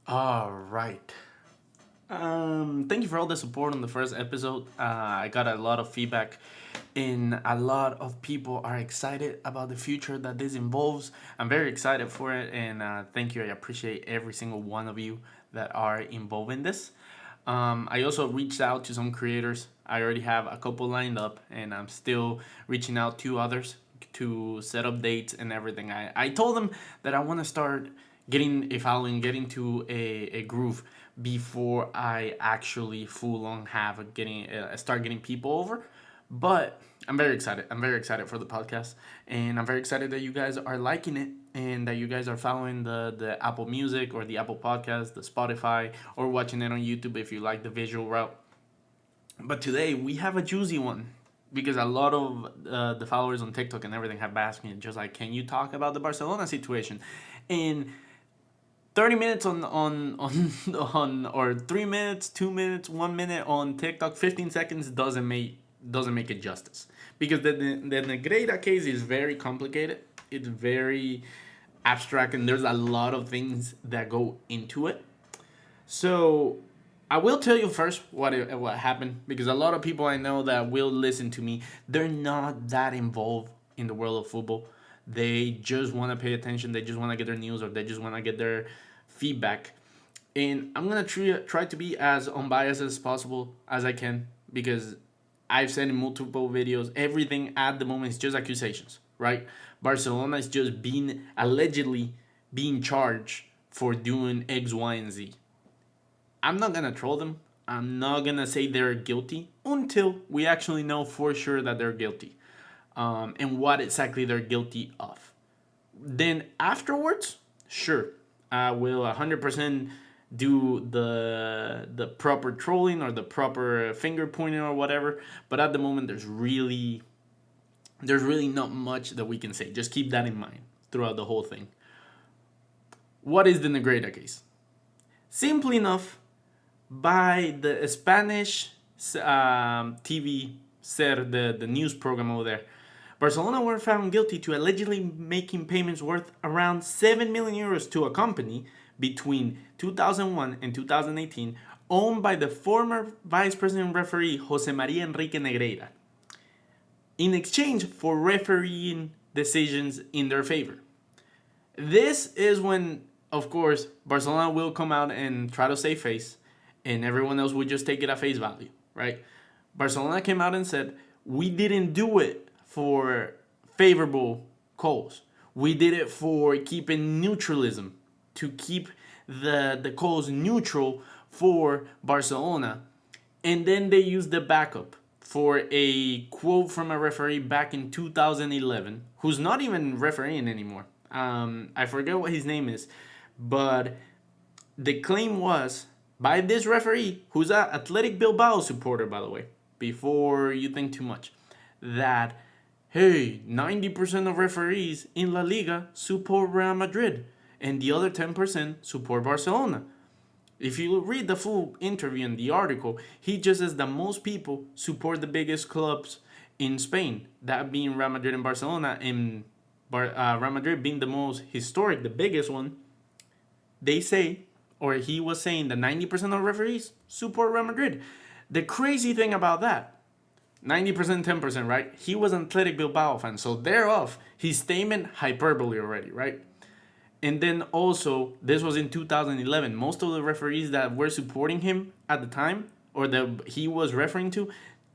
All right. Thank you for all the support on the first episode. I got a lot of feedback, and a lot of people are excited about the future that this involves. I'm very excited for it, and thank you. I appreciate every single one of you that are involved in this. I also reached out to some creators. I already have a couple lined up, and I'm still reaching out to others to set up dates and everything. I told them that I want to start getting a following, getting to a groove before I actually full on have getting start getting people over. But I'm very excited. I'm very excited for the podcast, and I'm very excited that you guys are liking it and that you guys are following the Apple Music or the Apple Podcast, the Spotify, or watching it on YouTube if you like the visual route. But today we have a juicy one because a lot of the followers on TikTok and everything have asked me just like, can you talk about the Barcelona situation? And 30 minutes on or 3 minutes, 2 minutes, 1 minute on TikTok, 15 seconds doesn't make it justice, because the Negreira case is very complicated. It's very abstract, and there's a lot of things that go into it. So I will tell you first what happened, because a lot of people I know that will listen to me, they're not that involved in the world of football. They just want to pay attention. They just want to get their news, or they just want to get their feedback. And I'm gonna try to be as unbiased as possible as I can, because I've said in multiple videos, everything at the moment is just accusations, right? Barcelona is just being allegedly being charged for doing X, Y, and Z. I'm not gonna troll them. I'm not gonna say they're guilty until we actually know for sure that they're guilty, and what exactly they're guilty of. Then afterwards, sure, I will 100% do the proper trolling or the proper finger pointing or whatever. But at the moment, there's really not much that we can say. Just keep that in mind throughout the whole thing. What is the Negreira case? Simply enough, by the Spanish TV, SER, the news program over there, Barcelona were found guilty to allegedly making payments worth around 7 million euros to a company between 2001 and 2018, owned by the former vice president referee Jose Maria Enrique Negreira, in exchange for refereeing decisions in their favor. This is when, of course, Barcelona will come out and try to save face, and everyone else would just take it at face value, right? Barcelona came out and said, we didn't do it for favorable calls. We did it for keeping neutralism, to keep the calls neutral for Barcelona. And then they used the backup for a quote from a referee back in 2011, who's not even refereeing anymore. I forget what his name is, but the claim was by this referee, who's an Athletic Bilbao supporter, by the way, before you think too much, that, hey, 90% of referees in La Liga support Real Madrid, and the other 10% support Barcelona. If you read the full interview and the article, he just says that most people support the biggest clubs in Spain, that being Real Madrid and Barcelona, and Real Madrid being the most historic, the biggest one. They say, or he was saying, that 90% of referees support Real Madrid. The crazy thing about that, 90%, 10%, right? He was an Athletic Bilbao fan, so thereof, his statement, hyperbole already, right? And then also, this was in 2011. Most of the referees that were supporting him at the time, or that he was referring to,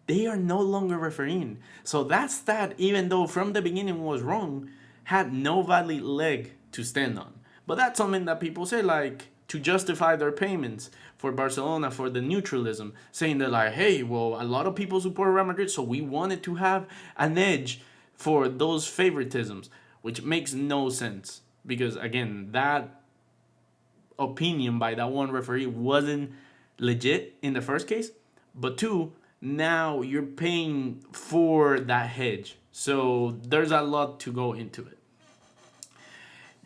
they are no longer refereeing. So that stat, even though from the beginning was wrong, had no valid leg to stand on. But that's something that people say, like, to justify their payments for Barcelona, for the neutralism, saying that, like, hey, well, a lot of people support Real Madrid, so we wanted to have an edge for those favoritisms, which makes no sense. Because, again, that opinion by that one referee wasn't legit in the first case. But two, now you're paying for that hedge. So there's a lot to go into it.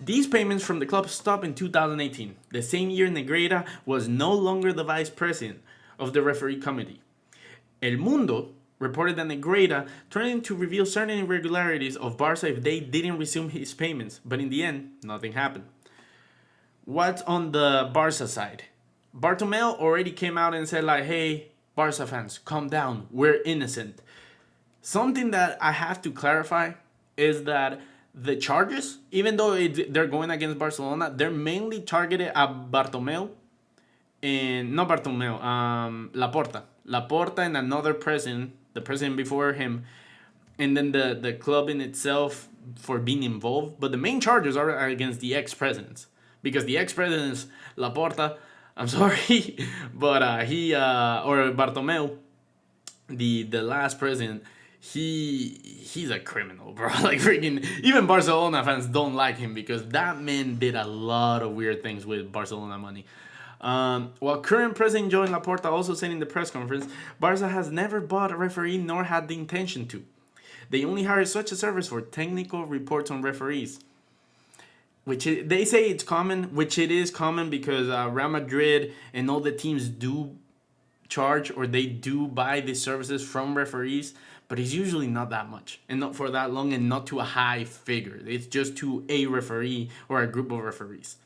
These payments from the club stopped in 2018, the same year Negreira was no longer the vice president of the referee committee. El Mundo reported that Negreira threatened to reveal certain irregularities of Barca if they didn't resume his payments, but in the end, nothing happened. What's on the Barca side? Bartomeu already came out and said like, hey, Barca fans, calm down. We're innocent. Something that I have to clarify is that the charges, even though they're going against Barcelona, they're mainly targeted at Bartomeu and not Bartomeu, Laporta and another president, the president before him, and then the club in itself for being involved. But the main charges are against the ex-presidents, because the ex-presidents, Laporta, I'm sorry, but or Bartomeu, the last president, he's a criminal, bro. Like freaking even Barcelona fans don't like him because that man did a lot of weird things with Barcelona money. While current president Joan Laporta also said in the press conference, Barca has never bought a referee nor had the intention to. They only hire such a service for technical reports on referees. They say it's common, which it is common because Real Madrid and all the teams do charge or they do buy these services from referees, but it's usually not that much and not for that long and not to a high figure. It's just to a referee or a group of referees.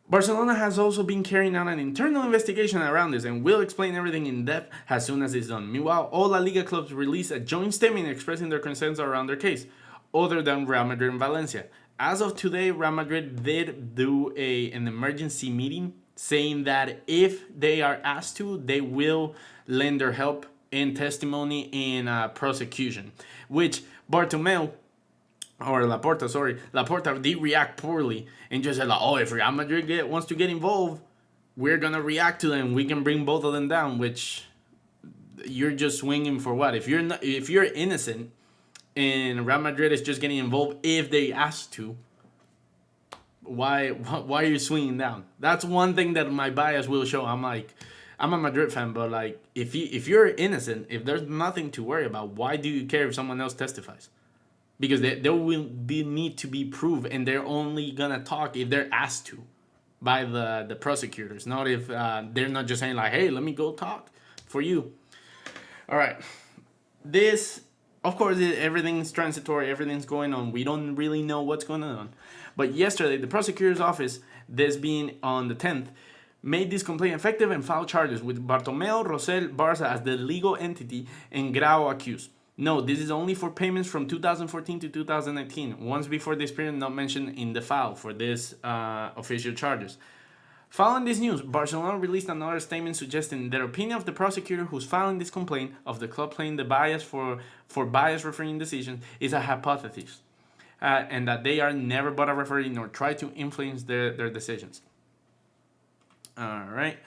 Barcelona has also been carrying out an internal investigation around this and will explain everything in depth as soon as it's done. Meanwhile, all La Liga clubs released a joint statement expressing their concerns around their case, other than Real Madrid and Valencia. As of today, Real Madrid did do an emergency meeting saying that if they are asked to, they will lend their help in testimony in prosecution, which Bartomeu, or Laporta did react poorly and just said like, oh, if Real Madrid wants to get involved, we're gonna react to them. We can bring both of them down. Which you're just swinging for what? If you're innocent, and Real Madrid is just getting involved if they ask to, why are you swinging down? That's one thing that my bias will show. I'm a Madrid fan, but like if you're innocent, if there's nothing to worry about, why do you care if someone else testifies? Because there will need to be proof, and they're only gonna talk if they're asked to by the prosecutors, not if they're not just saying like, hey, let me go talk for you. All right, this, of course, everything's transitory, everything's going on. We don't really know what's going on. But yesterday, the prosecutor's office, this being on the 10th, made this complaint effective and filed charges with Bartomeu, Rosell, Barça as the legal entity, and Grau accused. No, this is only for payments from 2014 to 2019, once before this period not mentioned in the file for this official charges. Following this news, Barcelona released another statement suggesting their opinion of the prosecutor who's filing this complaint of the club playing the bias for bias refereeing decisions is a hypothesis, and that they are never bought a referee nor try to influence their decisions. All right.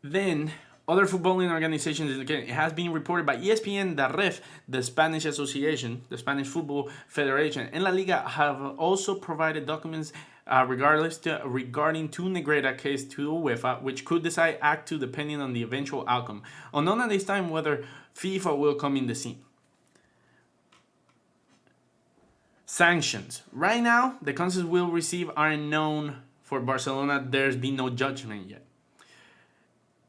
Then, other footballing organizations, again, it has been reported by ESPN that REF, the Spanish Association, the Spanish Football Federation, and La Liga have also provided documents regarding two Negreira case to UEFA, which could decide Act 2 depending on the eventual outcome. Unknown at this time whether FIFA will come in the scene. Sanctions. Right now, the consequences we'll receive aren't known for Barcelona. There's been no judgment yet.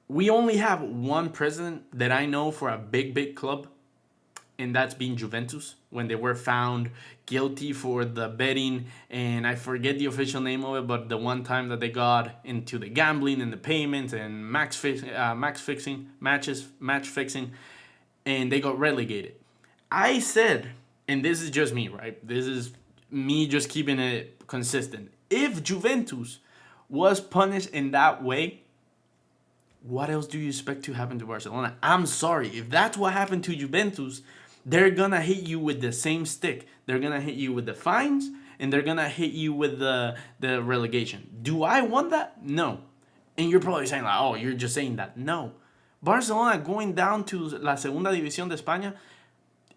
We only have one president that I know for a big club, and that's been Juventus, when they were found guilty for the betting, and I forget the official name of it, but the one time that they got into the gambling and the payments and match fixing, and they got relegated. I said, and this is just me, right? This is me just keeping it consistent. If Juventus was punished in that way, what else do you expect to happen to Barcelona? I'm sorry. If that's what happened to Juventus, they're going to hit you with the same stick. They're going to hit you with the fines, and they're going to hit you with the relegation. Do I want that? No. And you're probably saying, like, oh, you're just saying that. No. Barcelona going down to La Segunda División de España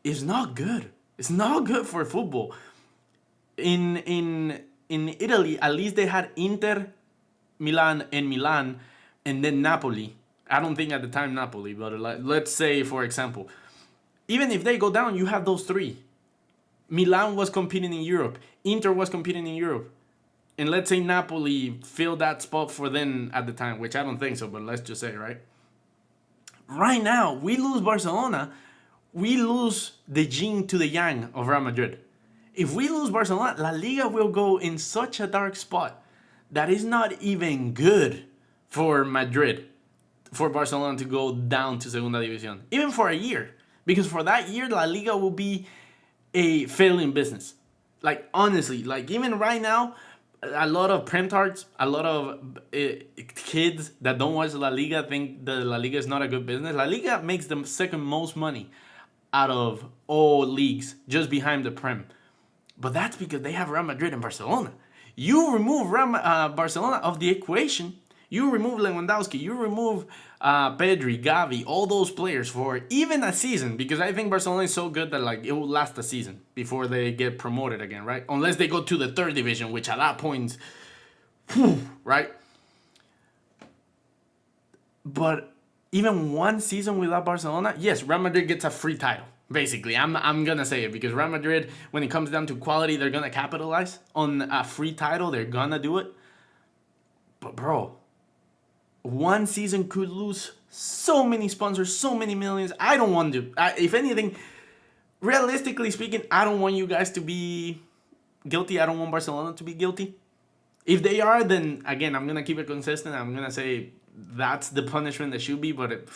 is not good. It's not good for football. In Italy, at least they had Inter, Milan, and then Napoli. I don't think at the time Napoli, but let's say, for example, even if they go down, you have those three. Milan was competing in Europe. Inter was competing in Europe. And let's say Napoli filled that spot for them at the time, which I don't think so, but let's just say, right? Right now, we lose Barcelona. We lose the yin to the yang of Real Madrid. If we lose Barcelona, La Liga will go in such a dark spot that is not even good for Madrid, for Barcelona to go down to Segunda División, even for a year. Because for that year, La Liga will be a failing business. Like, honestly, like, even right now, a lot of Premtards, a lot of kids that don't watch La Liga think that La Liga is not a good business. La Liga makes the second most money out of all leagues, just behind the Prem. But that's because they have Real Madrid and Barcelona. You remove Barcelona of the equation, you remove Lewandowski, you remove Pedri, Gavi, all those players for even a season, because I think Barcelona is so good that like it will last a season before they get promoted again, right? Unless they go to the third division, which at that point, right? But even one season without Barcelona, yes, Real Madrid gets a free title. Basically, I'm gonna say it because Real Madrid, when it comes down to quality, they're gonna capitalize on a free title. They're gonna do it. But bro, one season could lose so many sponsors, so many millions. I don't want to. If anything, realistically speaking, I don't want you guys to be guilty. I don't want Barcelona to be guilty. If they are, then again, I'm gonna keep it consistent. I'm gonna say that's the punishment that should be. But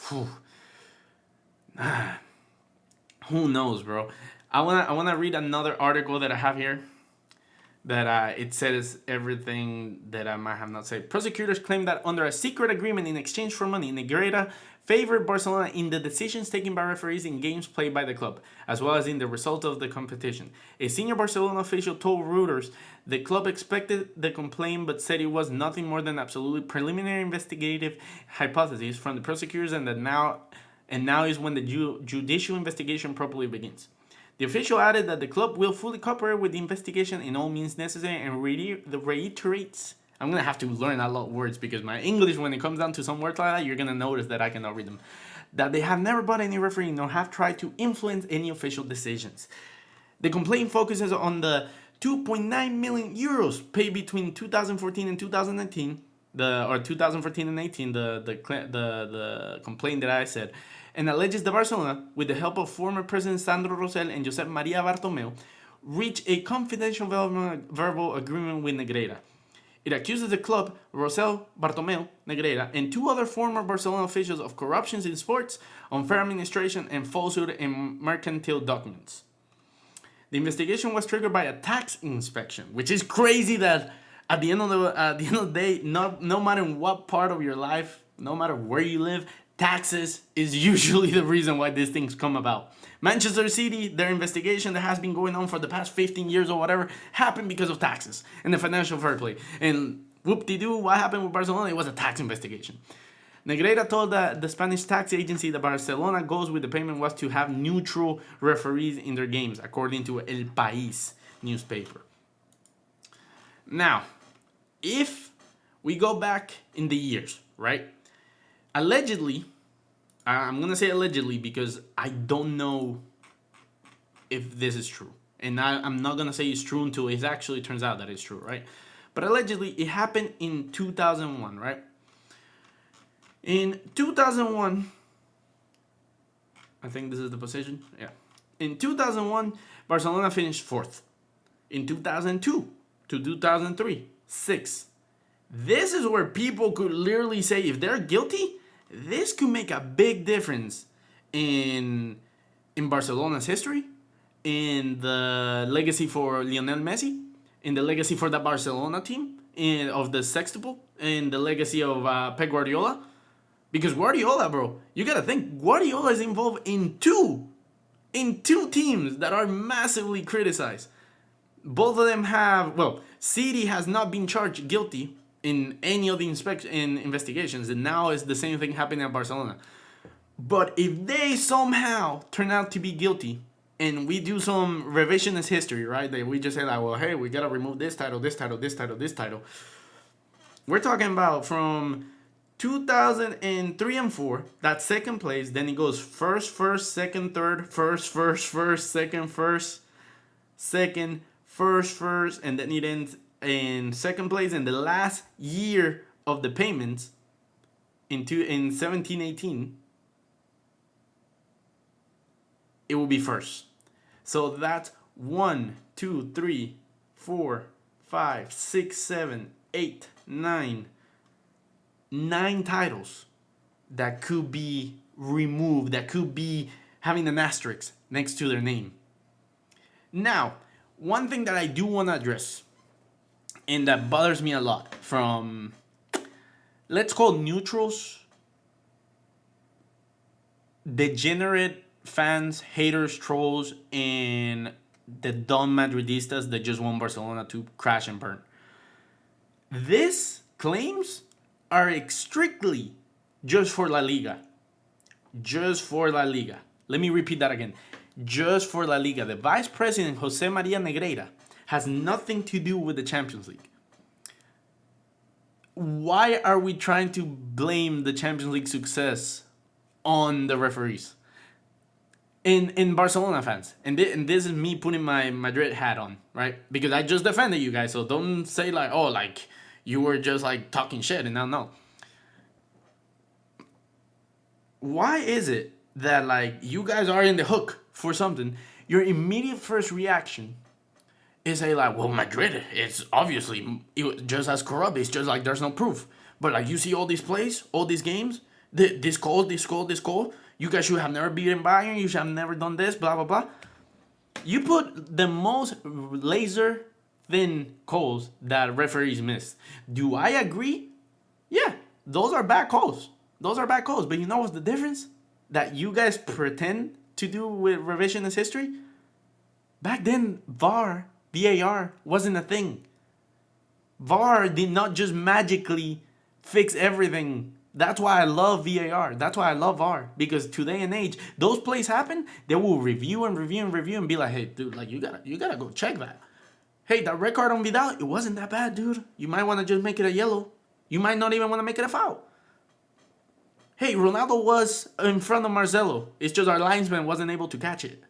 who knows, bro? I wanna read another article that I have here that it says everything that I might have not said. Prosecutors claim that under a secret agreement in exchange for money, Negreira favored Barcelona in the decisions taken by referees in games played by the club, as well as in the result of the competition. A senior Barcelona official told Reuters the club expected the complaint but said it was nothing more than absolutely preliminary investigative hypotheses from the prosecutors and now is when the judicial investigation properly begins. The official added that the club will fully cooperate with the investigation in all means necessary and reiterates. I'm going to have to learn a lot of words because my English, when it comes down to some words like that, you're going to notice that I cannot read them. That they have never bought any referee nor have tried to influence any official decisions. The complaint focuses on the 2.9 million euros paid between 2014 and 2019, or 2014 and 18, the complaint that I said, and alleges that Barcelona, with the help of former President Sandro Rosell and Josep Maria Bartomeu, reached a confidential verbal agreement with Negreira. It accuses the club, Rosell, Bartomeu, Negreira, and two other former Barcelona officials of corruptions in sports, unfair administration, and falsehood in mercantile documents. The investigation was triggered by a tax inspection, which is crazy that at the end of the day, no matter what part of your life, no matter where you live, taxes is usually the reason why these things come about. Manchester City, their investigation that has been going on for the past 15 years or whatever, happened because of taxes and the financial fair play. And whoop-de-doo, what happened with Barcelona? It was a tax investigation. Negreira told the Spanish tax agency that Barcelona goes with the payment was to have neutral referees in their games, according to El País newspaper. Now, if we go back in the years, right? Allegedly, I'm going to say allegedly because I don't know if this is true. And I'm not going to say it's true until it actually turns out that it's true, right? But allegedly, it happened in 2001, right? In 2001, I think this is the position. Yeah. In 2001, Barcelona finished fourth. In 2002 to 2003, sixth. This is where people could literally say if they're guilty, this could make a big difference in Barcelona's history, in the legacy for Lionel Messi, in the legacy for the Barcelona team, of the sextuple, in the legacy of Pep Guardiola. Because Guardiola, bro, you gotta think, Guardiola is involved in two teams that are massively criticized. Both of them have, City has not been charged guilty in any of the investigations, and now it's the same thing happening at Barcelona. But if they somehow turn out to be guilty, and we do some revisionist history, right? That we just say like, well, hey, we gotta remove this title, this title, this title, this title. We're talking about from 2003 and 4, that's second place. Then it goes first, second, third, first, second, first, and then it ends in second place. And the last year of the payments in 17-18, it will be first. So that's 1, 2, 3, 4, 5, 6, 7, 8, 9. 9 titles that could be removed, that could be having an asterisk next to their name. Now, one thing that I do want to address, and that bothers me a lot from, let's call neutrals, degenerate fans, haters, trolls, and the dumb Madridistas that just want Barcelona to crash and burn. These claims are strictly just for La Liga. Just for La Liga. Let me repeat that again. Just for La Liga. The vice president, Jose Maria Negreira, has nothing to do with the Champions League. Why are we trying to blame the Champions League success on the referees? In Barcelona fans, and this is me putting my Madrid hat on, right? Because I just defended you guys, so don't say like, oh, like you were just like talking shit, and now no. Why is it that like you guys are in the hook for something? Your immediate first reaction is say like, well, Madrid, it's obviously just as corrupt. It's just like there's no proof. But like you see all these plays, all these games, this goal. You guys should have never beaten Bayern. You should have never done this, blah, blah, blah. You put the most laser thin calls that referees missed. Do I agree? Yeah, those are bad calls. But you know what's the difference that you guys pretend to do with revisionist history? Back then, VAR wasn't a thing. VAR did not just magically fix everything. That's why I love VAR. That's why I love VAR. Because today and age, those plays happen, they will review and be like, hey, dude, like you gotta go check that. Hey, that red card on Vidal, it wasn't that bad, dude. You might want to just make it a yellow. You might not even want to make it a foul. Hey, Ronaldo was in front of Marcelo. It's just our linesman wasn't able to catch it.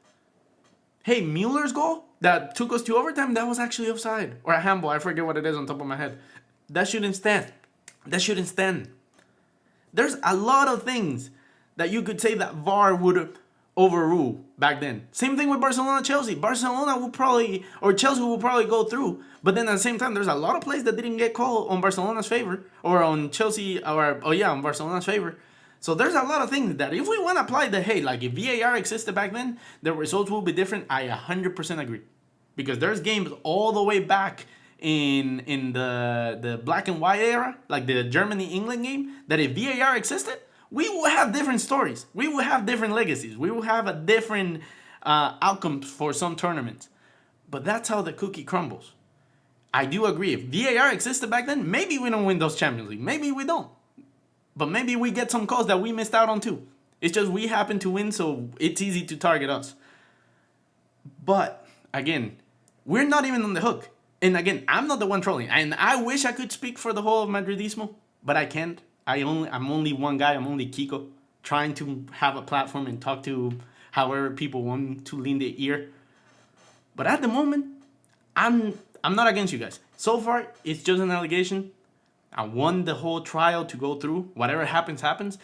Hey, Mueller's goal that took us to overtime, that was actually offside. Or a handball, I forget what it is on top of my head. That shouldn't stand. There's a lot of things that you could say that VAR would overrule back then. Same thing with Barcelona, Chelsea. Barcelona will probably, or Chelsea will probably go through. But then at the same time, there's a lot of plays that didn't get called on Barcelona's favor. Or on Chelsea, on Barcelona's favor. So there's a lot of things that if we want to apply the, hey, like if VAR existed back then, the results will be different. I 100% agree. Because there's games all the way back in the black and white era, like the Germany-England game, that if VAR existed, we will have different stories. We will have different legacies. We will have a different outcomes for some tournaments. But that's how the cookie crumbles. I do agree. If VAR existed back then, maybe we don't win those Champions League. Maybe we don't. But maybe we get some calls that we missed out on too. It's just we happen to win, so it's easy to target us. But, again, we're not even on the hook. And again, I'm not the one trolling. And I wish I could speak for the whole of Madridismo, but I can't. I'm only one guy. I'm only Kiko, trying to have a platform and talk to however people want to lean their ear. But at the moment, I'm not against you guys. So far, it's just an allegation. I want the whole trial to go through. Whatever happens, happens.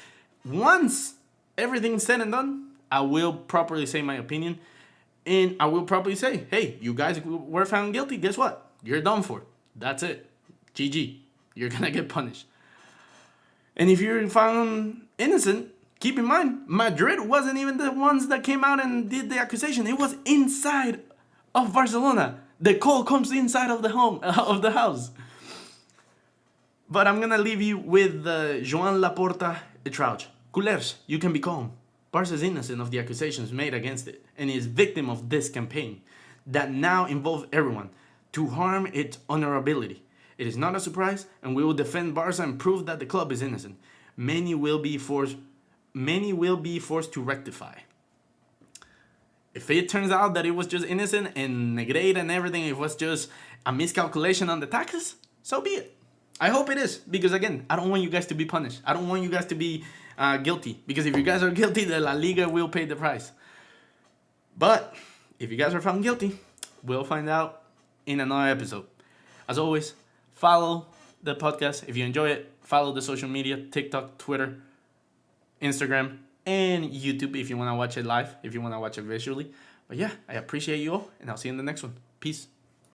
Once everything's said and done, I will properly say my opinion. And I will probably say, hey, you guys were found guilty. Guess what? You're done for. That's it. GG. You're going to get punished. And if you're found innocent, keep in mind, Madrid wasn't even the ones that came out and did the accusation. It was inside of Barcelona. The call comes inside of the house. But I'm going to leave you with Joan Laporta Etrauch. Culers, you can be calm. Barca is innocent of the accusations made against it and is victim of this campaign that now involves everyone to harm its honorability. It is not a surprise, and we will defend Barca and prove that the club is innocent. Many will be forced to rectify. If it turns out that it was just innocent and Negreira and everything, it was just a miscalculation on the taxes, so be it. I hope it is, because again, I don't want you guys to be punished. I don't want you guys to be guilty, because if you guys are guilty, the La Liga will pay the price. But if you guys are found guilty, we'll find out in another episode. As always, follow the podcast if you enjoy it. Follow the social media, TikTok, Twitter, Instagram, and YouTube if you want to watch it live, if you want to watch it visually. But yeah, I appreciate you all, and I'll see you in the next one. Peace.